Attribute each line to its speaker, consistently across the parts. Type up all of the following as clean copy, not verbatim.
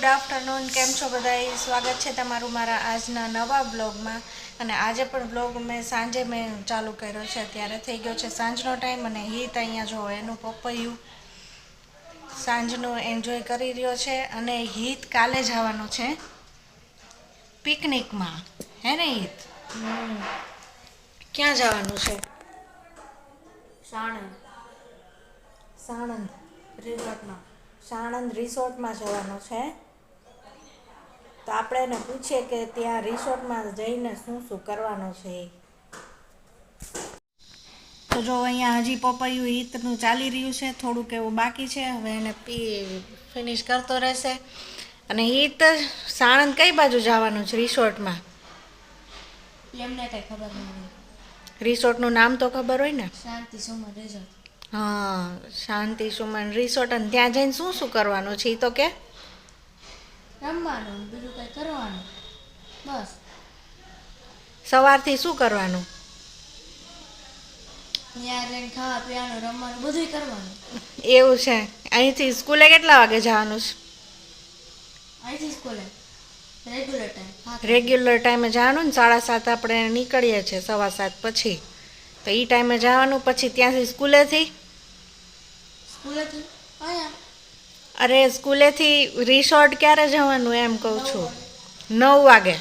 Speaker 1: Good afternoon, કેમ છો બધાય? સ્વાગત છે તમારું મારા આજના નવા બ્લોગમાં. અને આજે પણ બ્લોગ સાંજે મેં ચાલુ કર્યો છે. ત્યારે થઈ ગયો છે સાંજનો ટાઈમ અને હિત અહીંયા જો એનું પપૈયું સાંજનું એન્જોય કરી રહ્યો છે. અને હિત કાલે જવાનો છે પિકનિકમાં, હે ને હિત? ક્યાં જવાનું છે?
Speaker 2: સાણંદ
Speaker 1: સાણંદ
Speaker 2: રિસોર્ટમાં.
Speaker 1: સાણંદ રિસોર્ટમાં જવાનું છે. તો આપણે એને પૂછીએ કે ત્યાં રિસોર્ટમાં જઈને શું શું કરવાનું છે. તો જો અહીંયા હજી પપૈયું હિતનું ચાલી રહ્યું છે, થોડુંક એવું બાકી છે. હવે એને ફિનિશ કરતો રહેશે. અને હિત સાણંદ કઈ બાજુ જવાનું છે રિસોર્ટમાં?
Speaker 2: એમને કઈ ખબર નથી.
Speaker 1: રિસોર્ટનું નામ તો ખબર હોય ને?
Speaker 2: શાંતિ સુમન રિસોર્ટ.
Speaker 1: હા, શાંતિ સુમન રિસોર્ટ. અને ત્યાં જઈને શું શું કરવાનું છે એ તો કે?
Speaker 2: રમવાનું, બીજું કઈ કરવાનું, બસ.
Speaker 1: સવારથી શું કરવાનું?
Speaker 2: ત્યાં જઈને ખાવા પીવાનું, રમવાનું, બધું કરવાનું.
Speaker 1: એવું છે. અહીંથી સ્કૂલે કેટલા વાગે જવાનું છે?
Speaker 2: અહીંથી સ્કૂલે રેગ્યુલર ટાઈમ.
Speaker 1: રેગ્યુલર ટાઈમે જવાનું ને? 7:30 આપણે નીકળીએ છીએ, 7:15 પછી. તો એ ટાઈમે જવાનું. પછી ત્યાંથી સ્કૂલેથી
Speaker 2: અહીંયા
Speaker 1: અરે સ્કૂલેથી રિસોર્ટ ક્યારે જવાનું એમ કહું છું? 9 વાગે.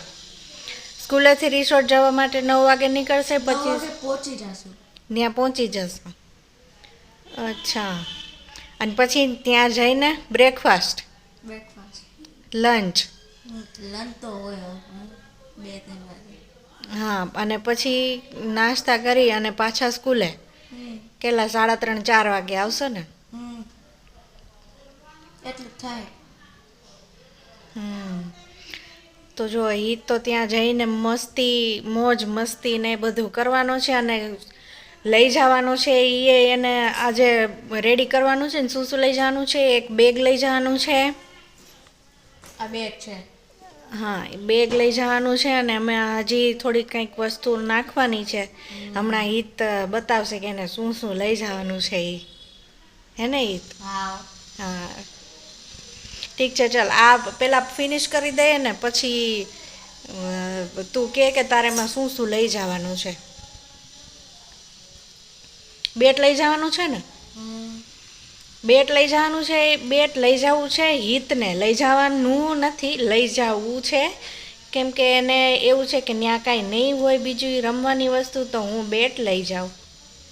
Speaker 1: સ્કૂલેથી રિસોર્ટ જવા માટે 9 વાગે નીકળશે. પછી
Speaker 2: પહોંચી જશું.
Speaker 1: ત્યાં પહોંચી જશું. અચ્છા. અને પછી ત્યાં જઈને બ્રેકફાસ્ટ, લંચ.
Speaker 2: લંચ તો હોય 2-3 વાગે.
Speaker 1: હા, અને પછી નાસ્તા કરી અને પાછા સ્કૂલે કેટલા 3:30-4 વાગે આવશો ને?
Speaker 2: એટલું થાય.
Speaker 1: તો જો ઈ તો ત્યાં જઈને મસ્તી, મોજ મસ્તી ને બધું કરવાનું છે. અને લઈ જવાનું છે એ એને આજે રેડી કરવાનું છે ને. શું શું લઈ જવાનું છે? એક બેગ લઈ જવાનું છે.
Speaker 2: આ બેગ છે.
Speaker 1: હા, બેગ લઈ જવાનું છે. અને અમે હજી થોડીક કંઈક વસ્તુ નાખવાની છે. હમણાં હિત બતાવશે કે એને શું શું લઈ જવાનું છે એ, હે ને હિત?
Speaker 2: હા.
Speaker 1: ઠીક છે, ચાલ આ પેલા ફિનિશ કરી દઈએ ને પછી તું કે તારેમાં શું શું લઈ જવાનું છે. બેટ લઈ જવાનું છે ને? બેટ લઈ જવાનું છે. બેટ લઈ જવું છે. હિતને લઈ જવાનું નથી, લઈ જવું છે. કેમ કે એને એવું છે કે ત્યાં કાંઈ નહીં હોય બીજું રમવાની વસ્તુ, તો હું બેટ લઈ જાઉં.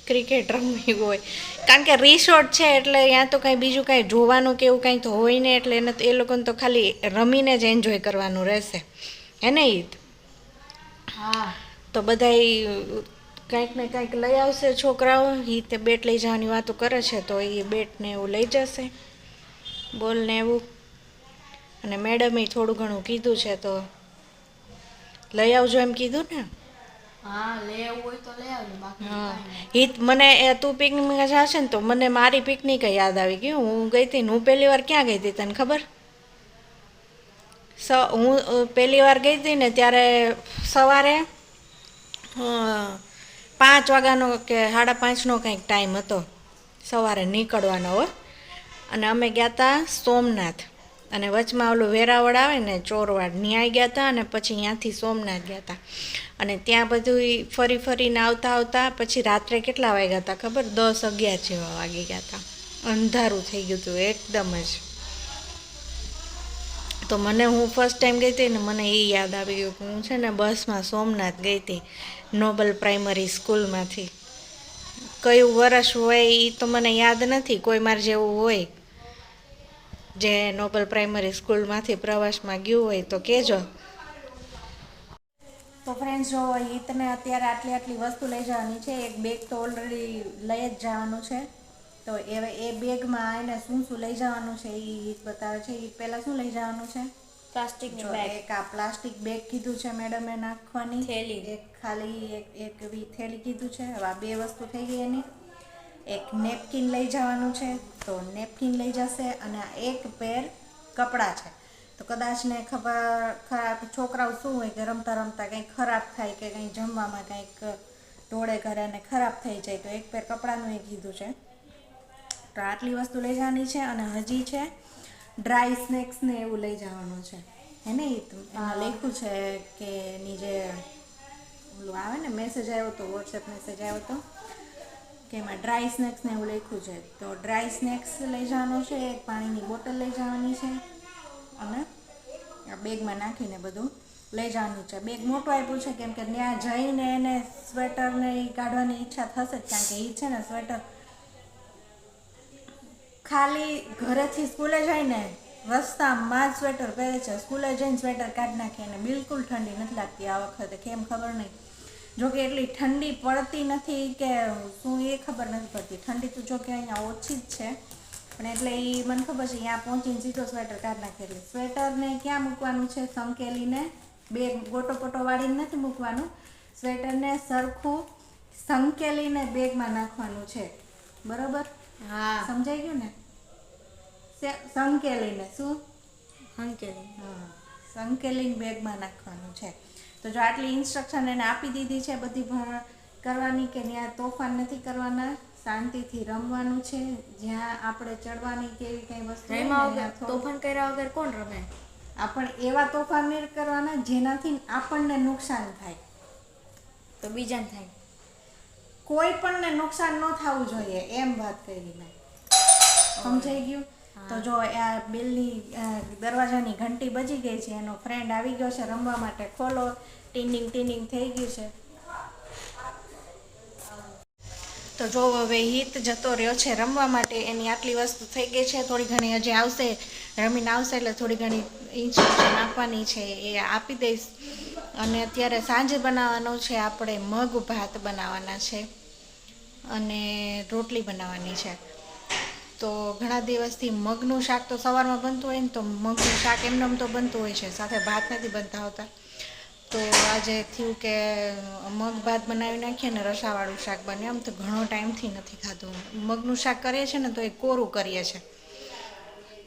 Speaker 1: ક્રિકેટ રમવી હોય, કારણ કે રિસોર્ટ છે એટલે ત્યાં તો કાંઈ બીજું કાંઈ જોવાનું કે એવું કાંઈ તો હોય ને. એટલે એને એ લોકોને તો ખાલી રમીને જ એન્જોય કરવાનું રહેશે, હે ને હિત?
Speaker 2: હા.
Speaker 1: તો બધાય કંઈક ને કંઈક લઈ આવશે છોકરાઓ. હિતે બેટ લઈ જવાની વાતો કરે છે તો એ બેટને એવું લઈ જશે, બોલ ને એવું. અને મેડમે થોડું ઘણું કીધું છે તો લઈ આવજો એમ કીધું ને.
Speaker 2: હા, લઈ આવવું હોય તો લઈ આવજો, બાકી
Speaker 1: હા,
Speaker 2: કાંઈ નહીં.
Speaker 1: હિત મને તું પિકનિક જશે ને તો મને મારી પિકનિક યાદ આવી ગઈ. હું ગઈ હતી ને, હું પહેલી વાર ક્યાં ગઈ હતી તને ખબર? હું પહેલી વાર ગઈ હતી ને ત્યારે સવારે 5 વાગ્યાનો કે 5:30નો કંઈક ટાઈમ હતો સવારે નીકળવાનો હો. અને અમે ગયા હતા સોમનાથ. અને વચમાં ઓલું વેરાવળ આવે ને, ચોરવાડ, ન્યાય ગયા હતા. અને પછી ત્યાંથી સોમનાથ ગયા હતા. અને ત્યાં બધું ફરીને આવતા પછી રાત્રે કેટલા વાગ્યા હતા ખબર? 10-11 જેવા વાગી ગયા હતા. અંધારું થઈ ગયું હતું એકદમ જ. તો હું ફર્સ્ટ ટાઈમ ગઈ હતી ને, મને એ યાદ આવી ગયું કે હું છે ને બસમાં સોમનાથ ગઈ હતી નોબલ પ્રાઇમરી સ્કૂલમાંથી. કયું વર્ષ હોય એ તો મને યાદ નથી. કોઈ મારે જેવું હોય જે નોબલ પ્રાઇમરી સ્કૂલમાંથી પ્રવાસમાં ગયું હોય તો કહેજો. તો ફ્રેન્ડ્સ, જો હિતને અત્યારે આટલી વસ્તુ લઈ જવાની છે. એક બેગ તો ઓલરેડી લઈ જ જવાનું છે. તો એ બેગમાં એને શું શું લઈ જવાનું છે એ હિત બતાવે છે. એ પહેલાં શું લઈ જવાનું છે?
Speaker 2: પ્લાસ્ટિકની બેગ.
Speaker 1: એક આ પ્લાસ્ટિક બેગ કીધું છે મેડમે નાખવાની.
Speaker 2: થેલી.
Speaker 1: એક ખાલી એક થેલી કીધું છે. હવે આ 2 વસ્તુ થઈ ગઈ એની. એક નેપકિન લઈ જવાનું છે તો નેપકિન લઈ જશે. અને એક પેર કપડાં છે. તો કદાચ ને ખરાબ છોકરાઓ શું હોય કે રમતા રમતા કંઈક ખરાબ થાય કે કંઈક જમવામાં કંઈક ઢોળે ઘરે અને ખરાબ થઈ જાય, તો એક પેર કપડાનું એ કીધું છે. તો આટલી વસ્તુ લઈ જવાની છે. અને હજી છે ડ્રાય સ્નેક્સ ને એવું લઈ જવાનું છે હે ને ઈ તો એમાં લખ્યું છે કે એની જે ઓલું આવે ને મેસેજ આવ્યો તો વોટ્સએપ મેસેજ આવ્યો તો કે એમાં ડ્રાય સ્નેક્સ ને એવું લખ્યું છે તો ડ્રાય સ્નેક્સ લઈ જવાનું છે એક પાણીની બોટલ લઈ જવાની છે અને આ બેગમાં નાખીને બધું લઈ જવાનું છે બેગ મોટું આપ્યું છે કેમ કે ત્યાં જઈને એને સ્વેટર ને એ કાઢવાની ઈચ્છા થશે જ કારણ કે એ છે ને સ્વેટર ખાલી ઘરેથી સ્કૂલે જઈને રસ્તામાં જ સ્વેટર પહેરે છે સ્કૂલે જઈને સ્વેટર કાઢી નાખે અને બિલકુલ ઠંડી નથી લાગતી આ વખતે કેમ ખબર નહીં જોકે એટલી ઠંડી પડતી નથી કે શું એ ખબર નથી પડતી ઠંડી તો જોકે અહીંયા ઓછી જ છે પણ એટલે એ મને ખબર છે ત્યાં પહોંચીને સીધો સ્વેટર કાઢી નાખે એટલે સ્વેટરને ક્યાં મૂકવાનું છે સંકેલીને બે ગોટો પોટો વાળીને નથી મૂકવાનું સ્વેટરને સરખું સંકેલીને બેગમાં નાખવાનું છે બરોબર
Speaker 2: હા
Speaker 1: સમજાઈ ગયું ને સંકેલીને શું
Speaker 2: સંકેલી
Speaker 1: હા સંકેલીને બેગમાં નાખવાનું છે તો જો આટલી ઇન્સ્ટ્રક્શન એને આપી દીધી છે બધી કરવાની કે ત્યાં તોફાન નથી કરવાના શાંતિથી રમવાનું છે જ્યાં આપણે ચડવાની કે એવી કંઈ વસ્તુ હોય ને
Speaker 2: રમ્યા
Speaker 1: ત્યાં
Speaker 2: વગર તોફાન કર્યા વગર કોણ રમે
Speaker 1: આપણે એવા તોફાન નહીં કરવાના જેનાથી આપણને નુકસાન થાય
Speaker 2: તો બીજાને થાય
Speaker 1: કોઈ પણને નુકસાન ન થવું જોઈએ એમ વાત કરી મેં સમજાઈ ગયું તો જો આ બિલની દરવાજાની ઘંટી બજી ગઈ છે એનો ફ્રેન્ડ આવી ગયો છે રમવા માટે ખોલો ટીનિંગ થઈ ગયું છે તો જો હવે હિત જતો રહ્યો છે રમવા માટે એની આટલી વસ્તુ થઈ ગઈ છે થોડી ઘણી હજી આવશે રમીને આવશે એટલે થોડી ઘણી ઇન્સ્ટ્રક્શન આપવાની છે એ આપી દઈશ અને અત્યારે સાંજે બનાવવાનો છે આપણે મગ ભાત બનાવવાના છે અને રોટલી બનાવવાની છે તો ઘણા દિવસથી મગનું શાક તો સવારમાં બનતું હોય ને તો મગનું શાક એમનેમ તો બનતું હોય છે સાથે ભાત નથી બનતા હોતા તો આજે થયું કે મગ ભાત બનાવી નાખીએ ને રસાવાળું શાક બને આમ તો ઘણો ટાઈમથી નથી ખાધું મગનું શાક કરીએ છીએ ને તો એ કોરું કરીએ છીએ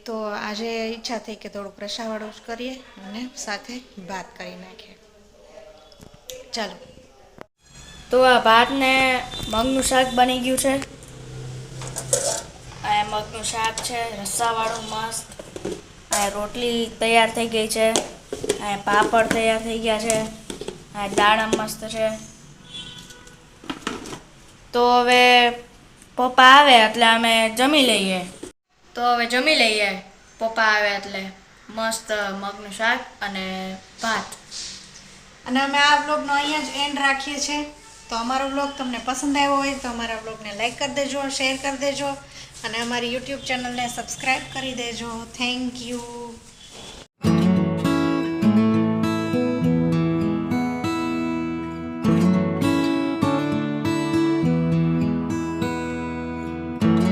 Speaker 1: તો આજે ઈચ્છા થઈ કે થોડુંક રસાવાળું જ કરીએ અને સાથે ભાત કરી નાખીએ ચાલો
Speaker 2: તો આ ભાત ને મગનું શાક બની ગયું છે આ મગનું શાક છે રસાવાળું મસ્ત આ રોટલી તૈયાર થઈ ગઈ છે આ પાપડ તૈયાર થઈ ગયા છે આ દાણા મસ્ત છે તો હવે પપ્પા આવે એટલે અમે જમી લઈએ પપ્પા આવે એટલે મસ્ત મગનું શાક અને ભાત
Speaker 1: અને અમે આ વ્લોગનો અહીંયા જ એન્ડ રાખીએ છીએ તો અમારો વ્લોગ તમને પસંદ આવ્યો હોય તો અમારા વ્લોગને લાઈક કરી દેજો શેર કરી દેજો અને અમારી યુટ્યુબ ચેનલને સબસ્ક્રાઈબ કરી દેજો થેન્ક યુ